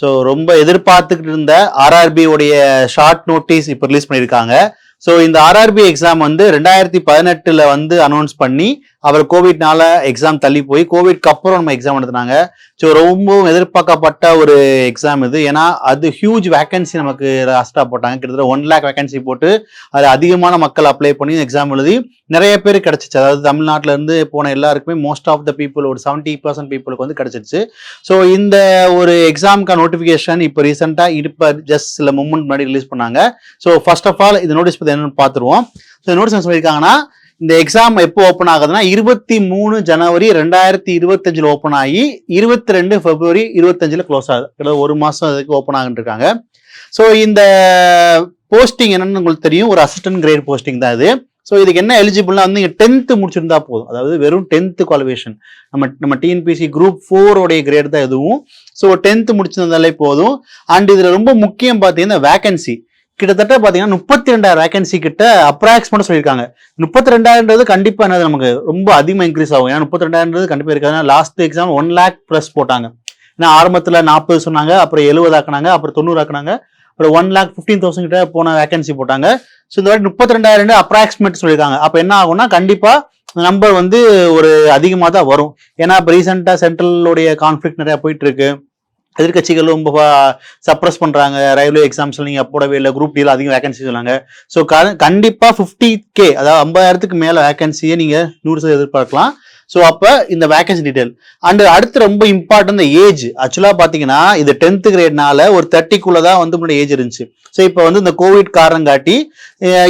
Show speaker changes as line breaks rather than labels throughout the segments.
So ரொம்ப எதிர்பார்த்துக்கிட்டு இருந்த ஆர்ஆர்பி உடைய ஷார்ட் நோட்டீஸ் இப்போ ரிலீஸ் பண்ணியிருக்காங்க. ஸோ இந்த ஆர்ஆர்பி எக்ஸாம் வந்து 2018 வந்து அனௌன்ஸ் பண்ணி அவர் கோவிட்னால எக்ஸாம் தள்ளி போய் கோவிட்க்கு அப்புறம் நம்ம எக்ஸாம் நடத்தினாங்க. ஸோ ரொம்பவும் எதிர்பார்க்கப்பட்ட ஒரு எக்ஸாம் இது. ஏன்னா அது ஹியூஜ் வேகன்சி நமக்கு லாஸ்ட்டாக போட்டாங்க. கிட்டத்தட்ட 1 lakh வேகன்சி போட்டு அது அதிகமான மக்கள் அப்ளை பண்ணி எக்ஸாம் எழுதி நிறைய பேர் கிடைச்சிச்சு. அதாவது தமிழ்நாட்டில இருந்து போன எல்லாருக்குமே மோஸ்ட் ஆஃப் த பீப்புள் ஒரு 70% பீப்புளுக்கு வந்து கிடைச்சிருச்சு. ஸோ இந்த ஒரு எக்ஸாமுக்கான நோட்டிஃபிகேஷன் இப்போ ரீசெண்டாக இப்போ ஜஸ்ட் சில மூமெண்ட் முன்னாடி ரிலீஸ் பண்ணாங்க. ஸோ ஃபர்ஸ்ட் ஆஃப் ஆல் இந்த நோட்டீஸ் பற்றி என்னன்னு பார்த்துருவோம். ஸோ நோட்டீஸ் என்ன சொல்லியிருக்காங்கன்னா, இந்த எக்ஸாம் எப்போ ஓப்பன் ஆகுதுன்னா 23 ஜனவரி 2025 ஓப்பன் ஆகி 22 பிப்ரவரி 25 க்ளோஸ் ஆகுது. ஒரு மாசம் அதுக்கு ஓப்பன் ஆகிட்டு இருக்காங்க. ஸோ இந்த போஸ்டிங் என்னன்னு உங்களுக்கு தெரியும், ஒரு அசிஸ்டன்ட் கிரேட் போஸ்டிங் தான் இது. ஸோ இதுக்கு என்ன எலிஜிபிள்னா வந்து நீங்க 10th முடிச்சிருந்தா போதும். அதாவது வெறும் 10th குவாலிஃபிகேஷன். நம்ம டிஎன்பிசி குரூப் 4 உடைய கிரேட் தான் எதுவும். ஸோ 10th முடிச்சிருந்தாலே போதும். அண்ட் இதுல ரொம்ப முக்கியம் பார்த்தீங்கன்னா வேகன்சி கிட்டத்தட்ட பாத்தீங்கன்னா 32,000 வேகன்சி கிட்ட அப்ராக்சிமேட்டா சொல்லியிருக்காங்க. 32,000 கண்டிப்பா என்னது நமக்கு ரொம்ப அதிகமா இன்க்ரீஸ் ஆகும். ஏன்னா 32,000 கண்டிப்பா இருக்காது. லாஸ்ட் எக்ஸாம் 1 lakh பிளஸ் போட்டாங்க. ஏன்னா ஆரம்பத்துல 40 சொன்னாங்க, அப்புறம் 70 ஆக்குனாங்க, அப்புறம் 90 ஆக்குனாங்க, அப்புறம் 1,15,000 கிட்ட போன வேகன்சி போட்டாங்க. ஸோ இந்த வாட்டி 32,000 அப்ராக்சிமேட் சொல்லியிருக்காங்க. அப்ப என்ன ஆகும்னா கண்டிப்பா நம்பர் வந்து ஒரு அதிகமா தான் வரும். ஏன்னா இப்ப ரீசெண்டா சென்ட்ரலுடைய கான்ஃபிளிக்ட் நிறைய போயிட்டு இருக்கு. எதிர்கட்சிகள் ரொம்ப சப்ரஸ் பண்றாங்க. ரயில்வே எக்ஸாம்ஸ்ல நீங்க போடவே இல்லை, குரூப் டில அதிகம் வேகன்சி சொன்னாங்க. ஸோ கண்டிப்பா 50K அதாவது 50,000க்கு மேல வேகன்சியை நீங்க 100% எதிர்பார்க்கலாம். ஸோ அப்ப இந்த வேகன்சி டீடைல் அண்ட் அடுத்து ரொம்ப இம்பார்ட்டன்ட் ஏஜ். ஆக்சுவலா பாத்தீங்கன்னா இது 10th கிரேட்னால ஒரு 30க்குள்ளதான் வந்து முன்னாடி ஏஜ் இருந்துச்சு. ஸோ இப்போ வந்து இந்த கோவிட் காரணம் காட்டி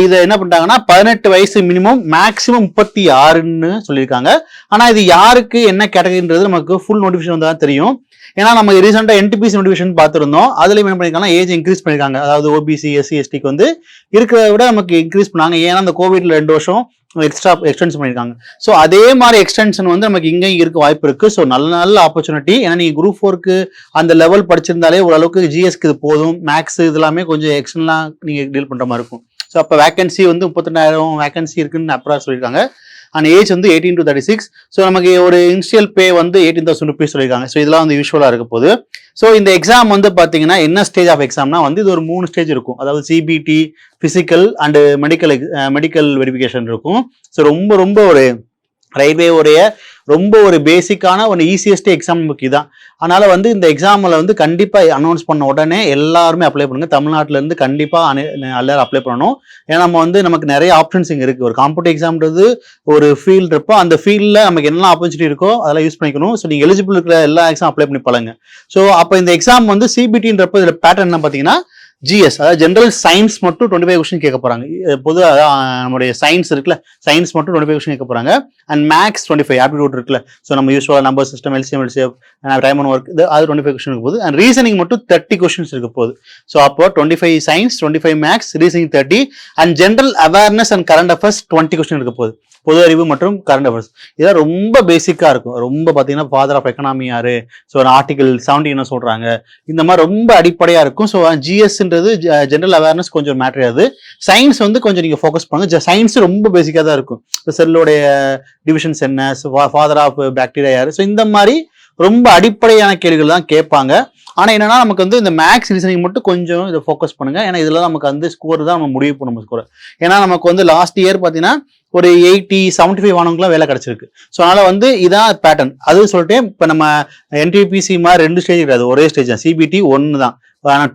இதை என்ன பண்ணிட்டாங்கன்னா 18 வயசு மினிமம், மேக்சிமம் 36ன்னு சொல்லியிருக்காங்க. ஆனா இது யாருக்கு என்ன கேட்டகரின்றது நமக்கு ஃபுல் நோட்டிஃபிகேஷன் வந்தா தெரியும். ஏன்னா நம்ம ரீசெண்டா NTPC நோட்டிஃபிகேஷன் பார்த்துருந்தோம். அதுலயும் என்ன பண்ணிருக்காங்கன்னா ஏஜ் இன்க்ரீஸ் பண்ணிருக்காங்க. அதாவது OBC SC STக்கு வந்து இருக்கிறத விட நமக்கு இன்க்ரீஸ் பண்ணாங்க. ஏன்னா அந்த கோவிட்ல 2 வருஷம் எக்ஸ்ட்ரா எக்ஸ்டென்ஷன் பண்ணிருக்காங்க. ஸோ அதே மாதிரி எக்ஸ்டென்ஷன் வந்து நமக்கு இங்கேயும் இருக்க வாய்ப்பு இருக்கு. ஸோ நல்ல ஆப்பர்ச்சுனிட்டி. ஏன்னா நீங்க குரூப் 4க்கு அந்த லெவல் படிச்சிருந்தாலே ஓரளவுக்கு GSக்கு இது போதும். மேக்ஸ் இதெல்லாமே கொஞ்சம் எக்ஸ்டர்னலாம் நீங்க டீல் பண்ற மாதிரி இருக்கும். ஸோ அப்போ வேகன்சி வந்து 32,000 வேகன்சி இருக்குன்னு அப்ராக்ஸ் சொல்லியிருக்காங்க. அண்ட் ஏஜ் வந்து 18 to 36. ஸோ நமக்கு ஒரு இனிஷியல் பே வந்து 18,000 rupees சொல்லியிருக்காங்க. ஸோ இதெல்லாம் வந்து யூஸ்வலா இருக்க போகுது. ஸோ இந்த எக்ஸாம் வந்து பாத்தீங்கன்னா என்ன ஸ்டேஜ் ஆஃப் எக்ஸாம்னா வந்து இது ஒரு 3 ஸ்டேஜ் இருக்கும். அதாவது CBT, physical and medical verification இருக்கும். ஸோ ரொம்ப ஒரு ரயில்வே உடைய ரொம்ப ஒரு பேசிக்கான ஒரு ஈஸியஸ்ட் எக்ஸாம் நமக்கு இதான். அதனால வந்து இந்த எக்ஸாம்ல வந்து கண்டிப்பா அனௌன்ஸ் பண்ண உடனே எல்லாருமே அப்ளை பண்ணுங்க. தமிழ்நாட்டில இருந்து கண்டிப்பா எல்லாரும் அப்ளை பண்ணணும். ஏன்னா நம்ம வந்து நமக்கு நிறைய ஆப்ஷன்ஸ் இங்க இருக்கு. ஒரு காம்படிட்டிவ் எக்ஸாம்ன்றது ஒரு ஃபீல்டு இருப்போ அந்த ஃபீல்ட்ல நமக்கு என்ன ஆப்பர்ச்சுனிட்டி இருக்கோ அதெல்லாம் யூஸ் பண்ணிக்கணும். ஸோ நீங்க எலிஜிபிள் இருக்கிற எல்லா எக்ஸாம் அப்ளை பண்ணி பழங்க. ஸோ அப்போ இந்த எக்ஸாம் வந்து CBTன்றப்ப இதுல பேட்டர்ன் என்ன பாத்தீங்கன்னா GS அதாவது ஜென்ரல் சயின்ஸ் மட்டும் 25 கொஸ்டின் கேட்க போறாங்க. பொதுவாக நம்மளுடைய சயின்ஸ் இருக்குல்ல, சயின்ஸ் மட்டும் 25 கொஸ்டின் கேட்க போறாங்க. அண்ட் மேக்ஸ் 25 ஆப்டிடியூட் இருக்குல்ல. ஸோ நம்ம யூஸ்வலா number system, LCM, LCF, time and work அது 25 கொஸ்டின் இருக்க போகுது. அண்ட் ரீசனிங் மட்டும் 30 கொஸ்டின்ஸ் இருக்க போகுது. ஸோ அப்போ 25 science, 25 maths, reasoning 30 and general awareness and current affairs 20 question இருக்க போகுது. பொது அறிவு மற்றும் கரண்ட் அஃபேர்ஸ் இதெல்லாம் ரொம்ப பேசிக்கா இருக்கும். ரொம்ப பாத்தீங்கன்னா ஃபாதர் ஆஃப் எக்கனாமி யாரு, ஸோ ஆர்டிகல் 70 என்ன சொல்றாங்க, இந்த மாதிரி ரொம்ப அடிப்படையா இருக்கும். ஸோ GSன்றது ஜென்ரல் அவேர்னஸ் கொஞ்சம் மேட்டர் ஆகுது. சயின்ஸ் வந்து கொஞ்சம் நீங்க ஃபோக்கஸ் பண்ணுங்க. சயின்ஸ் ரொம்ப பேசிக்கா தான் இருக்கும். செல்லுடைய டிவிஷன்ஸ் என்ன, ஃபாதர் ஆஃப் பாக்டீரியா யாரு, ஸோ இந்த மாதிரி ரொம்ப அடிப்படையான கேள்விகள் தான் கேட்பாங்க. ஆனா என்னன்னா நமக்கு வந்து இந்த மேக்ஸ் ரீசனிங் மட்டும் கொஞ்சம் இதை ஃபோக்கஸ் பண்ணுங்க. ஏன்னா இதுல நமக்கு வந்து ஸ்கோர் தான் நம்ம முடிவு பண்ணும் ஸ்கோர். ஏன்னா நமக்கு வந்து லாஸ்ட் இயர் பாத்தீங்கன்னா ஒரு 80, 75 வானவங்களும் வேலை கிடைச்சிருக்கு. ஸோ அதனால வந்து இதான் பேட்டர்ன். அது சொல்லிட்டு இப்ப நம்ம NTPC மாதிரி 2 ஸ்டேஜ் கிடையாது, ஒரே ஸ்டேஜ் தான். CBT 1 தான்,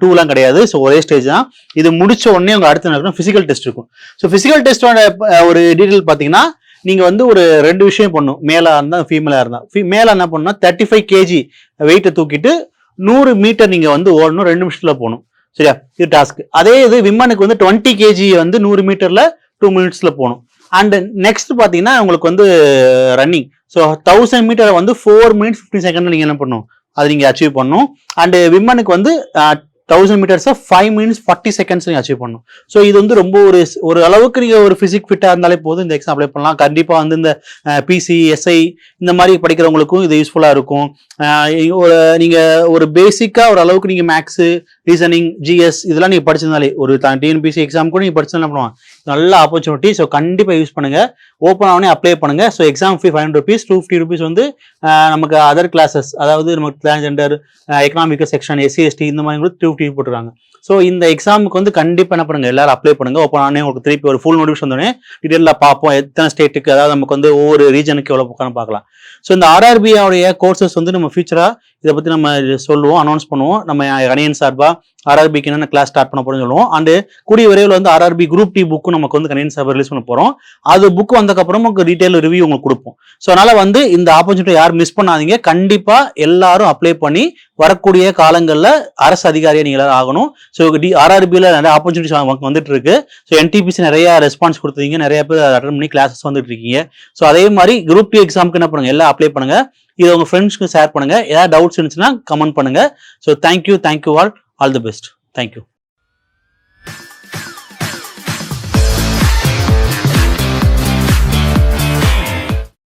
2லாம் கிடையாது. ஸோ ஒரே ஸ்டேஜ் தான். இது முடிச்ச உடனே உங்க அடுத்து நடக்கணும் பிசிக்கல் டெஸ்ட் இருக்கும். ஸோ பிசிக்கல் டெஸ்டோட ஒரு டீடைல் பாத்தீங்கன்னா நீங்க வந்து ஒரு 2 விஷயம் பண்ணும். மேலா இருந்தா ஃபீமேலா இருந்தா மேல என்ன பண்ணணும்னா 35 kg வெயிட்டை தூக்கிட்டு 100 மீட்டர் நீங்க வந்து ஓடணும், 2 நிமிஷத்துல போகணும். சரியா, இது டாஸ்க். அதே இது விமனுக்கு வந்து 20 kg வந்து 100 மீட்டர்ல 2 மினிட்ஸ்ல போகணும். அண்ட் நெக்ஸ்ட் பாத்தீங்கன்னா உங்களுக்கு வந்து ரன்னிங். ஸோ 1000 மீட்டரை வந்து 4 minutes 15 seconds நீங்க என்ன பண்ணணும், அது நீங்க அச்சீவ் பண்ணணும். அண்ட் விமனுக்கு வந்து 1000 மீட்டர்ஸை 5 minutes 40 seconds நீங்க அச்சீவ் பண்ணணும். ஸோ இது வந்து ரொம்ப ஒரு அளவுக்கு நீங்க ஒரு பிசிக் ஃபிட்டா இருந்தாலே போதும் இந்த எக்ஸாம் அப்ளை பண்ணலாம். கண்டிப்பா வந்து இந்த PC, SI இந்த மாதிரி படிக்கிறவங்களுக்கும் இது யூஸ்ஃபுல்லா இருக்கும். நீங்க ஒரு பேசிக்கா ஒரு அளவுக்கு நீங்க மேக்ஸ் ரீசனிங், ஜிஎஸ் இதெல்லாம் நீங்க படிச்சிருந்தாலே ஒரு டிஎன்பிசி எக்ஸாம் கூட நீங்க படிச்சா என்ன பண்ணுவாங்க, நல்ல ஆப்பர்ச்சுனிட்டி. ஸோ கண்டிப்பா யூஸ் பண்ணுங்க, ஓப்பன் ஆனே அப்ளை பண்ணுங்க. ஸோ எக்ஸாம் ஃபீ 500 rupees, 250 rupees வந்து நமக்கு அதர் கிளாஸஸ், அதாவது நமக்கு transgender, economic section, SC ST இந்த மாதிரி கூட 250 போட்டுருக்காங்க. ஸோ இந்த எக்ஸாமுக்கு வந்து கண்டிப்பா என்ன பண்ணுங்க, எல்லாரும் அப்ளை பண்ணுங்க. ஓப்பன் ஆனே உங்களுக்கு திருப்பி ஒரு ஃபுல் நோட்டிஃபிகேஷன் வந்தோடனே டீடைலா பார்ப்போம், எத்தனை ஸ்டேட்டுக்கு, அதாவது நமக்கு வந்து ஒவ்வொரு ரீஜனுக்கு எவ்வளவு பக்கம் பார்க்கலாம். ஸோ இந்த ஆர்ஆர்பியோடைய கோர்சஸ் வந்து நம்ம ஃபியூச்சரா இதை பத்தி நம்ம சொல்லுவோம், அனௌன்ஸ் பண்ணுவோம். நம்ம கணியன் சார்பா ஆர்ஆர்பிக்கு என்னென்ன கிளாஸ் ஸ்டார்ட் பண்ண போறோம்னு சொல்லுவோம். அண்ட் கூடிய விரைவில் வந்து ஆர்ஆர்பி குரூப் டி புக்கும் நமக்கு வந்து கணியன் சார்பா ரிலீஸ் பண்ண போறோம். அது புக் வந்ததுக்கப்புறம் உங்களுக்கு டீடைல் ரிவ்யூ உங்களுக்கு கொடுப்போம். ஸோ அதனால வந்து இந்த ஆப்பர்ச்சுனிட்டி யாரும் மிஸ் பண்ணாதீங்க. கண்டிப்பா எல்லாரும் அப்ளை பண்ணி வரக்கூடிய காலங்களில் அரசு அதிகாரியா நீங்க எல்லாரும் ஆகணும். ஸோ ஆர்ஆர்பியில் நிறைய ஆப்பர்ச்சுனிட்டிஸ் வந்துட்டு இருக்கு. ஸோ என்டிபிசி நிறைய ரெஸ்பான்ஸ் கொடுத்தீங்க, நிறைய பேர் அட்டன் பண்ணி கிளாஸஸ் வந்துட்டு இருக்கீங்க. ஸோ அதே மாதிரி குரூப் டி எக்ஸாமுக்கு என்ன பண்ணுங்க, எல்லாம் அப்ளை பண்ணுங்க. இதை உங்க ஃப்ரெண்ட்ஸ்க்கு ஷேர் பண்ணுங்க. ஏதாவது டவுட்ஸ் இருந்துச்சுன்னா கமெண்ட் பண்ணுங்க. So thank you all the best. Thank you.